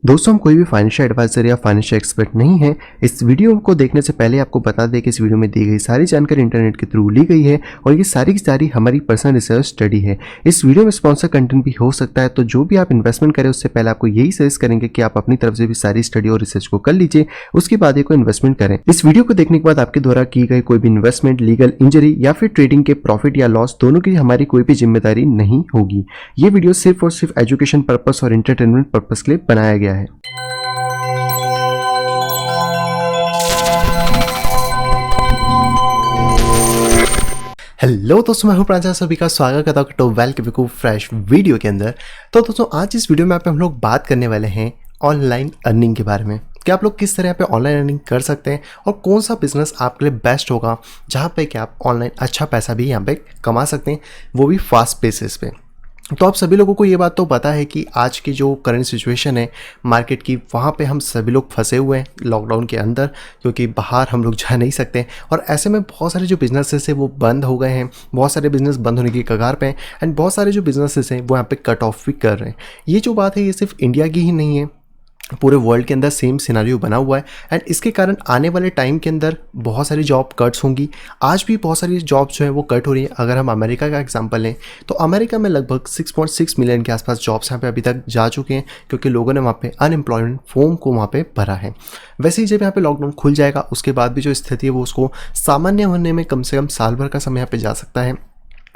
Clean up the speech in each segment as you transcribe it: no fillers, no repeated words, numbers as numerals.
दोस्तों, हम कोई भी फाइनेंशियल एडवाइजर या फाइनेंशियल एक्सपर्ट नहीं है। इस वीडियो को देखने से पहले आपको बता दें कि इस वीडियो में दी गई सारी जानकारी इंटरनेट के थ्रू ली गई है और ये सारी की सारी हमारी पर्सनल रिसर्च स्टडी है। इस वीडियो में स्पॉन्सर कंटेंट भी हो सकता है, तो जो भी आप इन्वेस्टमेंट करें उससे पहले आपको यही सजेस्ट करेंगे कि आप अपनी तरफ से भी सारी स्टडी और रिसर्च को कर लीजिए, उसके बाद ही कोई इन्वेस्टमेंट करें। इस वीडियो को देखने के बाद आपके द्वारा की गई कोई भी इन्वेस्टमेंट, लीगल इंजरी या फिर ट्रेडिंग के प्रॉफिट या लॉस दोनों की हमारी कोई भी जिम्मेदारी नहीं होगी। ये वीडियो सिर्फ और सिर्फ एजुकेशन पर्पस और एंटरटेनमेंट पर्पस के लिए बनाया गया है। हेलो दोस्तों, मैं हूं प्रांजल, सभी का स्वागत करता हूं तो वेलकम टू फ्रेश वीडियो के अंदर। तो दोस्तों, आज इस वीडियो में हम लोग बात करने वाले हैं ऑनलाइन अर्निंग के बारे में कि आप लोग किस तरह यहाँ पे ऑनलाइन अर्निंग कर सकते हैं और कौन सा बिजनेस आपके लिए बेस्ट होगा जहाँ पे कि आप ऑनलाइन अच्छा पैसा भी यहाँ पे कमा सकते हैं, वो भी फास्ट बेसिस पे। तो आप सभी लोगों को ये बात तो पता है कि आज की जो करंट सिचुएशन है मार्केट की, वहाँ पे हम सभी लोग फंसे हुए हैं लॉकडाउन के अंदर, क्योंकि बाहर हम लोग जा नहीं सकते और ऐसे में बहुत सारे जो बिजनेसेस है वो बंद हो गए हैं। बहुत सारे बिजनेस बंद होने की कगार पे हैं एंड बहुत सारे जो बिजनेसेस हैं वो यहाँ पे कट ऑफ भी कर रहे हैं। ये जो बात है ये सिर्फ इंडिया की ही नहीं है, पूरे वर्ल्ड के अंदर सेम सिनेरियो बना हुआ है एंड इसके कारण आने वाले टाइम के अंदर बहुत सारी जॉब कट्स होंगी। आज भी बहुत सारी जॉब्स जो है वो कट हो रही है। अगर हम अमेरिका का एग्जांपल लें तो अमेरिका में लगभग 6.6 मिलियन के आसपास जॉब्स यहाँ पे अभी तक जा चुके हैं, क्योंकि लोगों ने वहाँ पे अनएम्प्लॉयमेंट फॉर्म को वहाँ पे भरा है। वैसे ही जब यहाँ पे लॉकडाउन खुल जाएगा उसके बाद भी जो स्थिति है वो उसको सामान्य होने में कम से कम साल भर का समय यहाँ पे जा सकता है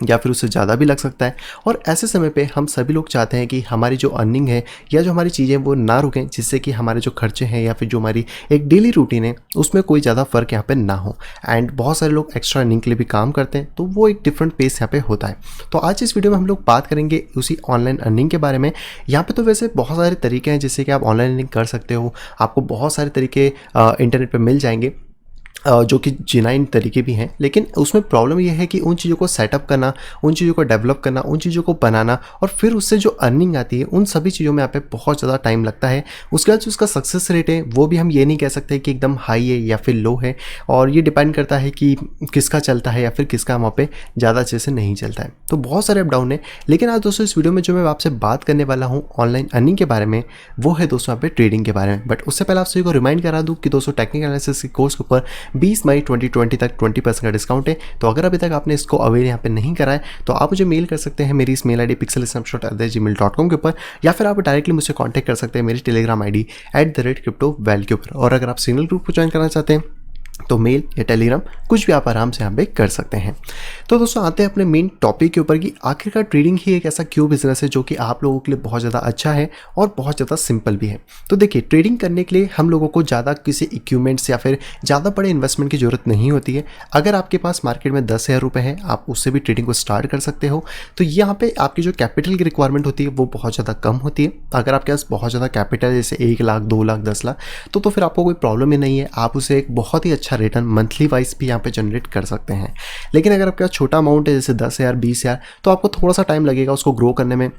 या फिर उससे ज़्यादा भी लग सकता है। और ऐसे समय पे हम सभी लोग चाहते हैं कि हमारी जो अर्निंग है या जो हमारी चीज़ें वो ना रुकें, जिससे कि हमारे जो खर्चे हैं या फिर जो हमारी एक डेली रूटीन है उसमें कोई ज़्यादा फ़र्क यहाँ पे ना हो। एंड बहुत सारे लोग एक्स्ट्रा अर्निंग के लिए भी काम करते हैं, तो वो एक डिफरेंट पेस यहाँ पे होता है। तो आज इस वीडियो में हम लोग बात करेंगे उसी ऑनलाइन अर्निंग के बारे में। यहाँ पर तो वैसे बहुत सारे तरीके हैं जिससे कि आप ऑनलाइन अर्निंग कर सकते हो। आपको बहुत सारे तरीके इंटरनेट पर मिल जाएंगे जो कि जेन्युइन तरीके भी हैं, लेकिन उसमें प्रॉब्लम यह है कि उन चीज़ों को सेटअप करना, उन चीज़ों को डेवलप करना, उन चीज़ों को बनाना और फिर उससे जो अर्निंग आती है उन सभी चीज़ों में यहाँ पे बहुत ज़्यादा टाइम लगता है। उसके बाद जो उसका सक्सेस रेट है वो भी हम ये नहीं कह सकते कि एकदम हाई है या फिर लो है, और ये डिपेंड करता है कि किसका चलता है या फिर किसका वहाँ पर ज़्यादा अच्छे से नहीं चलता है। तो बहुत सारे अप डाउन है। लेकिन आज दोस्तों इस वीडियो में जो मैं आपसे बात करने वाला हूँ ऑनलाइन अर्निंग के बारे में, वो है दोस्तों यहाँ पे ट्रेडिंग के बारे में। बट उससे पहले आप सभी को रिमाइंड करा दूँ कि दोस्तों टेक्निकल एनालिसिस के कोर्स के ऊपर 20 मई 2020 तक 20% का डिस्काउंट है। तो अगर अभी तक आपने इसको अवेल यहाँ पे नहीं करा है तो आप मुझे मेल कर सकते हैं मेरी इस मेल आईडी pixelsnapshot@gmail.com के ऊपर, या फिर आप डायरेक्टली मुझसे कांटेक्ट कर सकते हैं मेरी टेलीग्राम आईडी @cryptoval के ऊपर। और अगर आप सिग्नल ग्रुप को ज्वाइन करना चाहते हैं तो मेल या टेलीग्राम कुछ भी आप आराम से यहाँ पे कर सकते हैं। तो दोस्तों आते हैं अपने मेन टॉपिक के ऊपर कि आखिरकार ट्रेडिंग ही एक ऐसा क्यों बिजनेस है जो कि आप लोगों के लिए बहुत ज़्यादा अच्छा है और बहुत ज़्यादा सिंपल भी है। तो देखिए, ट्रेडिंग करने के लिए हम लोगों को ज़्यादा किसी इक्विपमेंट्स या फिर ज़्यादा बड़े इन्वेस्टमेंट की जरूरत नहीं होती है। अगर आपके पास मार्केट में 10,000 रुपये है, आप उससे भी ट्रेडिंग को स्टार्ट कर सकते हो। तो यहाँ पे आपकी जो कैपिटल की रिक्वायरमेंट होती है वो बहुत ज़्यादा कम होती है। अगर आपके पास बहुत ज़्यादा कैपिटल जैसे 1 लाख, 2 लाख, 10 लाख, तो फिर आपको कोई प्रॉब्लम ही नहीं है। आप उसे एक बहुत ही अच्छा रिटर्न मंथली वाइज भी यहाँ पे जनरेट कर सकते हैं। लेकिन अगर आपके पास छोटा अमाउंट है जैसे 10,000, 20,000, तो आपको थोड़ा सा टाइम लगेगा उसको ग्रो करने में,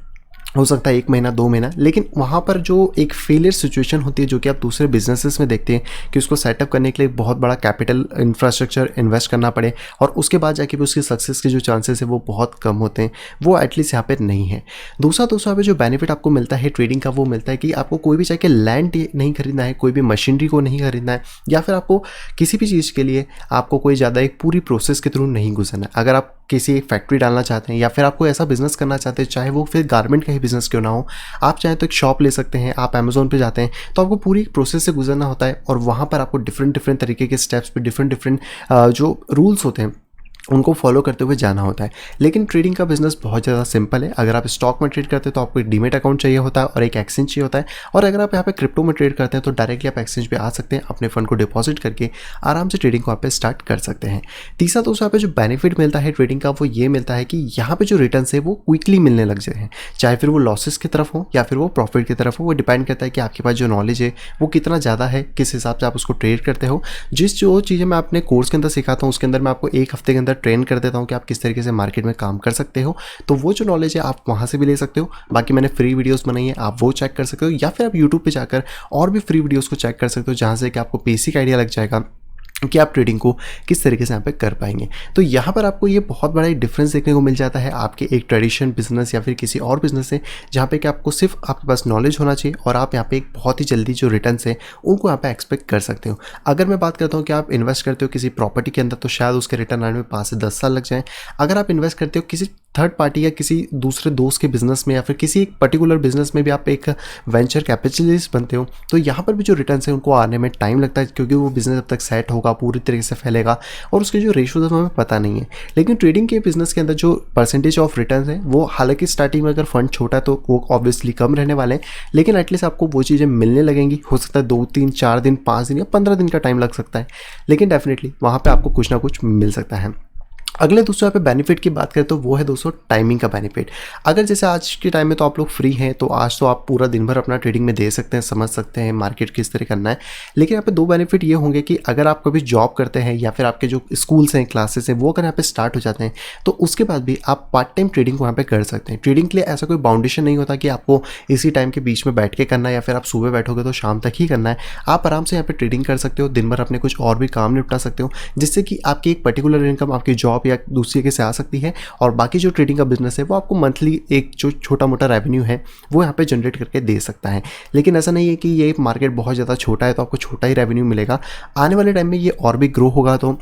हो सकता है 1 महीना, 2 महीना। लेकिन वहाँ पर जो एक फेलियर सिचुएशन होती है जो कि आप दूसरे बिजनेसेस में देखते हैं कि उसको सेटअप करने के लिए बहुत बड़ा कैपिटल इंफ्रास्ट्रक्चर इन्वेस्ट करना पड़े और उसके बाद जाके भी उसकी सक्सेस के जो चांसेस है वो बहुत कम होते हैं, वो एटलीस्ट यहाँ पे नहीं है। दूसरा दोस्तों यहाँ पे जो बेनिफिट आपको मिलता है ट्रेडिंग का, वो मिलता है कि आपको कोई भी चाहे लैंड नहीं खरीदना है, कोई भी मशीनरी को नहीं खरीदना है, या फिर आपको किसी भी चीज़ के लिए आपको कोई ज़्यादा एक पूरी प्रोसेस के थ्रू नहीं गुजरना है। अगर आप किसी एक फैक्ट्री डालना चाहते हैं या फिर आपको ऐसा बिजनेस करना चाहते हैं, चाहे वो फिर गारमेंट का ही बिजनेस क्यों ना हो, आप चाहे तो एक शॉप ले सकते हैं, आप अमेजोन पे जाते हैं तो आपको पूरी प्रोसेस से गुजरना होता है और वहाँ पर आपको डिफरेंट तरीके के स्टेप्स पे डिफरेंट जो रूल्स होते हैं उनको फॉलो करते हुए जाना होता है। लेकिन ट्रेडिंग का बिजनेस बहुत ज़्यादा सिंपल है। अगर आप स्टॉक में ट्रेड करते हैं तो आपको एक डीमेट अकाउंट चाहिए होता है और एक एक्सचेंज चाहिए होता है, और अगर आप यहाँ पे क्रिप्टो में ट्रेड करते हैं तो डायरेक्टली आप एक्सचेंज पे आ सकते हैं, अपने फंड को डिपॉजिट करके आराम से ट्रेडिंग को आप पे स्टार्ट कर सकते हैं। तीसरा दोस्तों यहाँ पे जो बेनिफिट मिलता है ट्रेडिंग का वो ये मिलता है कि यहाँ पे जो रिटर्न है वो क्विकली मिलने लग जाते हैं, चाहे फिर वो लॉसेस की तरफ हो या फिर वो प्रॉफिट की तरफ हो। वो डिपेंड करता है कि आपके पास जो नॉलेज है वो कितना ज़्यादा है, किस हिसाब से आप उसको ट्रेड करते हो। जो चीज़ें मैं अपने कोर्स के अंदर सिखाता हूँ उसके अंदर मैं आपको 1 हफ्ते के अंदर ट्रेन कर देता हूँ कि आप किस तरीके से मार्केट में काम कर सकते हो। तो वो जो नॉलेज है आप वहाँ से भी ले सकते हो। बाकी मैंने फ्री वीडियोस बनाई है, आप वो चेक कर सकते हो, या फिर आप यूट्यूब पे जाकर और भी फ्री वीडियोस को चेक कर सकते हो जहाँ से कि आपको बेसिक आइडिया लग जाएगा कि आप ट्रेडिंग को किस तरीके से यहाँ पे कर पाएंगे। तो यहाँ पर आपको ये बहुत बड़ा एक डिफरेंस देखने को मिल जाता है आपके एक ट्रेडिशनल बिजनेस या फिर किसी और बिजनेस से, जहाँ पे कि आपको सिर्फ आपके पास नॉलेज होना चाहिए और आप यहाँ पे एक बहुत ही जल्दी जो रिटर्न्स है उनको यहाँ पे एक्सपेक्ट कर सकते हो। अगर मैं बात करता हूँ कि आप इन्वेस्ट करते हो किसी प्रॉपर्टी के अंदर तो शायद उसके रिटर्न आने में 5 से 10 साल लग जाएँ। अगर आप इन्वेस्ट करते हो किसी थर्ड पार्टी या किसी दूसरे दोस्त के बिजनेस में या फिर किसी एक पर्टिकुलर बिजनेस में भी आप एक वेंचर कैपिटलिस्ट बनते हो, तो यहाँ पर भी जो रिटर्न्स है उनको आने में टाइम लगता है, क्योंकि वो बिजनेस अब तक सेट होगा, पूरी तरीके से फैलेगा और उसके जो रेशोज है हमें पता नहीं है। लेकिन ट्रेडिंग के बिजनेस के अंदर जो परसेंटेज ऑफ रिटर्न है वो, हालांकि स्टार्टिंग में अगर फंड छोटा है तो वो ऑब्वियसली कम रहने वाले हैं, लेकिन एटलीस्ट आपको वो चीज़ें मिलने लगेंगी। हो सकता है 2, 3, 4 दिन, 5 दिन या 15 दिन का टाइम लग सकता है, लेकिन डेफिनेटली वहाँ पर आपको कुछ ना कुछ मिल सकता है। अगले दोस्तों यहाँ पे बेनिफिट की बात करें तो वो है दोस्तों टाइमिंग का बेनिफिट। अगर जैसे आज के टाइम में तो आप लोग फ्री हैं तो आज तो आप पूरा दिन भर अपना ट्रेडिंग में दे सकते हैं, समझ सकते हैं मार्केट किस तरह करना है। लेकिन यहाँ पे 2 बेनिफिट ये होंगे कि अगर आप कभी जॉब करते हैं या फिर आपके जो स्कूल्स हैं, क्लासेस हैं, वो अगर यहाँ पे स्टार्ट हो जाते हैं तो उसके बाद भी आप पार्ट टाइम ट्रेडिंग को यहाँ पे कर सकते हैं। ट्रेडिंग के लिए ऐसा कोई बाउंडेशन नहीं होता कि आपको इसी टाइम के बीच में बैठ के करना है या फिर आप सुबह बैठोगे तो शाम तक ही करना है। आप आराम से यहाँ पे ट्रेडिंग कर सकते हो, दिन भर अपने कुछ और भी काम निपटा सकते हो, जिससे कि आपकी एक पर्टिकुलर इनकम आपकी जॉब या दूसरी के आ सकती है और बाकी जो ट्रेडिंग का बिजनेस है वो आपको मंथली एक जो छोटा मोटा रेवेन्यू है वो यहाँ पे जनरेट करके दे सकता है। लेकिन ऐसा नहीं है कि ये मार्केट बहुत ज़्यादा छोटा है तो आपको छोटा ही रेवेन्यू मिलेगा। आने वाले टाइम में ये और भी ग्रो होगा तो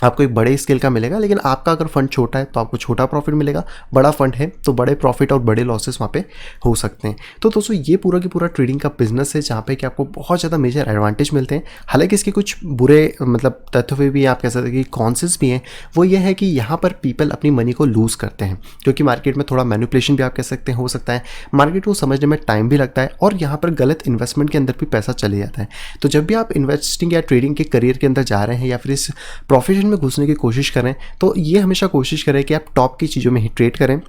आपको एक बड़े स्केल का मिलेगा, लेकिन आपका अगर फंड छोटा है तो आपको छोटा प्रॉफिट मिलेगा, बड़ा फंड है तो बड़े प्रॉफिट और बड़े लॉसेस वहाँ पे हो सकते हैं। तो दोस्तों ये पूरा की पूरा ट्रेडिंग का बिजनेस है जहाँ पे कि आपको बहुत ज़्यादा मेजर एडवांटेज मिलते हैं। हालांकि इसके कुछ बुरे मतलब तथ्य भी आप कह सकते हैं कि कॉन्सेस भी हैं। वो ये है कि यहाँ पर पीपल अपनी मनी को लूज़ करते हैं, क्योंकि मार्केट में थोड़ा मैनिपुलेशन भी आप कह सकते हैं हो सकता है, मार्केट को समझने में टाइम भी लगता है और यहाँ पर गलत इन्वेस्टमेंट के अंदर भी पैसा चले जाता है। तो जब भी आप इन्वेस्टिंग या ट्रेडिंग के करियर के अंदर जा रहे हैं या फिर इस प्रोफेशन में घुसने की कोशिश करें तो ये हमेशा कोशिश करें कि आप टॉप की चीज़ों में ही ट्रेड करें।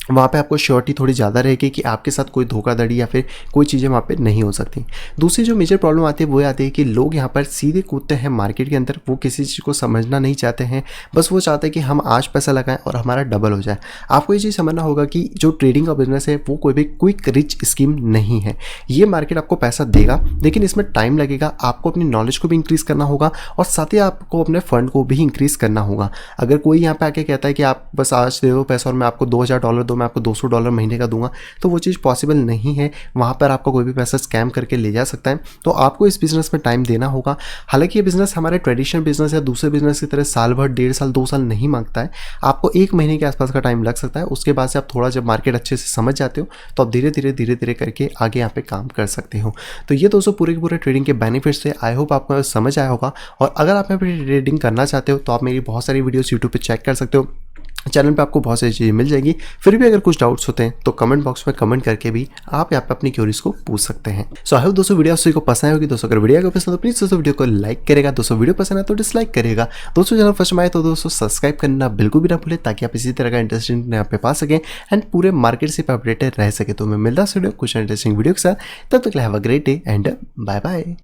वहाँ पे आपको श्योरिटी थोड़ी ज़्यादा रहेगी कि आपके साथ कोई धोखाधड़ी या फिर कोई चीज़ें वहाँ पे नहीं हो सकती। दूसरी जो मेजर प्रॉब्लम आती है वो आती है कि लोग यहाँ पर सीधे कूदते हैं मार्केट के अंदर, वो किसी चीज़ को समझना नहीं चाहते हैं, बस वो चाहते हैं कि हम आज पैसा लगाएं और हमारा डबल हो जाए। आपको ये चीज़ समझना होगा कि जो ट्रेडिंग का बिजनेस है वो कोई भी क्विक रिच स्कीम नहीं है। ये मार्केट आपको पैसा देगा लेकिन इसमें टाइम लगेगा, आपको अपनी नॉलेज को भी इंक्रीज़ करना होगा और साथ ही आपको अपने फंड को भी इंक्रीज़ करना होगा। अगर कोई यहाँ पे आके कहता है कि आप बस आज दे दो पैसा और मैं आपको $2000 दो, मैं आपको $200 महीने का दूंगा, तो वो चीज़ पॉसिबल नहीं है। वहाँ पर आपको कोई भी पैसा स्कैम करके ले जा सकता है। तो आपको इस बिज़नेस में टाइम देना होगा। हालांकि ये बिज़नेस हमारे ट्रेडिशनल बिजनेस या दूसरे बिजनेस की तरह साल भर, 1.5 साल, 2 साल नहीं मांगता है। आपको 1 महीने के आसपास का टाइम लग सकता है। उसके बाद से आप थोड़ा जब मार्केट अच्छे से समझ जाते हो तो आप धीरे धीरे करके आगे यहाँ पे काम कर सकते हो। तो ये दोस्तों पूरे के पूरे ट्रेडिंग के बेनिफिट्स है। आई होप आपको समझ आया होगा। और अगर आप यहाँ पे ट्रेडिंग करना चाहते हो तो आप मेरी बहुत सारी वीडियोस यूट्यूब पे चेक कर सकते हो। चैनल पे आपको बहुत सारी चीज़ें मिल जाएगी। फिर भी अगर कुछ डाउट्स होते हैं तो कमेंट बॉक्स में कमेंट करके भी आप यहाँ पे अपनी क्वेरीज को पूछ सकते हैं। सो आई होप दोस्तों वीडियो आप सभी को पसंद होगी। दोस्तों अगर वीडियो को पसंद तो प्लीज़ दोस्तों वीडियो को लाइक करेगा। दोस्तों वीडियो पसंद है तो डिसलाइक करेगा। दोस्तों चैनल फर्स्ट में आए तो दोस्तों सब्सक्राइब करना बिल्कुल भी ना भूलें, ताकि आप इसी तरह का इंटरेस्टिंग यहाँ पे पा सकें एंड पूरे मार्केट से अपडेटेड रह सके। तो मैं मिलता हूँ कुछ इंटरेस्टिंग वीडियो के साथ। तब तक have a great day and bye bye.